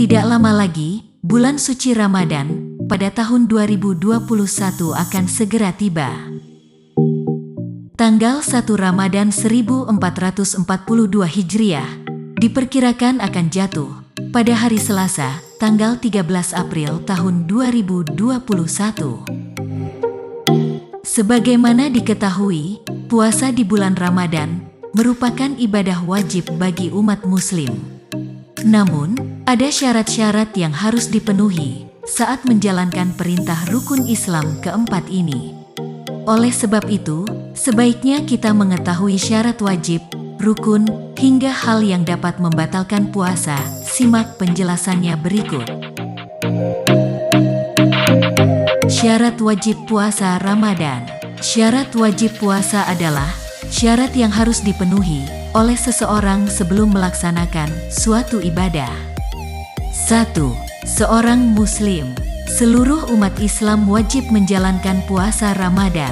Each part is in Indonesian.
Tidak lama lagi, bulan suci Ramadan pada tahun 2021 akan segera tiba. Tanggal 1 Ramadan 1442 Hijriah diperkirakan akan jatuh pada hari Selasa, tanggal 13 April tahun 2021. Sebagaimana diketahui, puasa di bulan Ramadan merupakan ibadah wajib bagi umat Muslim. Namun, ada syarat-syarat yang harus dipenuhi saat menjalankan perintah rukun Islam keempat ini. Oleh sebab itu, sebaiknya kita mengetahui syarat wajib, rukun, hingga hal yang dapat membatalkan puasa. Simak penjelasannya berikut. Syarat wajib puasa Ramadan. Syarat wajib puasa adalah syarat yang harus dipenuhi oleh seseorang sebelum melaksanakan suatu ibadah. 1. Seorang Muslim. Seluruh umat Islam wajib menjalankan puasa Ramadan.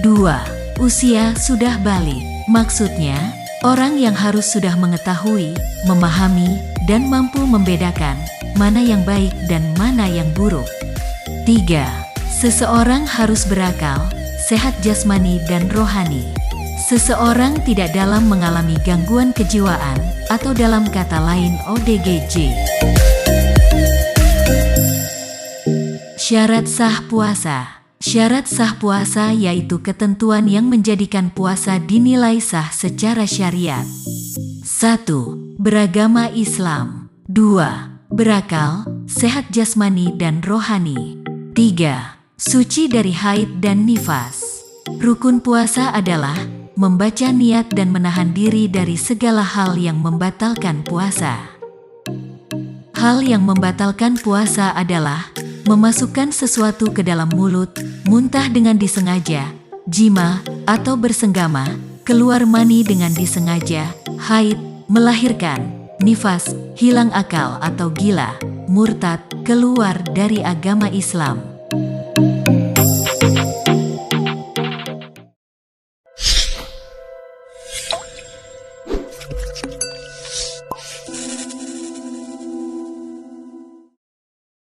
2. Usia sudah balik. Maksudnya, orang yang harus sudah mengetahui, memahami, dan mampu membedakan mana yang baik dan mana yang buruk. 3. Seseorang harus berakal, sehat jasmani dan rohani. Seseorang tidak dalam mengalami gangguan kejiwaan, atau dalam kata lain ODGJ. Syarat sah puasa. Syarat sah puasa yaitu ketentuan yang menjadikan puasa dinilai sah secara syariat. 1. Beragama Islam. 2. Berakal, sehat jasmani dan rohani. 3. Suci dari haid dan nifas. Rukun puasa adalah membaca niat dan menahan diri dari segala hal yang membatalkan puasa. Hal yang membatalkan puasa adalah memasukkan sesuatu ke dalam mulut, muntah dengan disengaja, jima atau bersenggama, keluar mani dengan disengaja, haid, melahirkan, nifas, hilang akal atau gila, murtad, keluar dari agama Islam.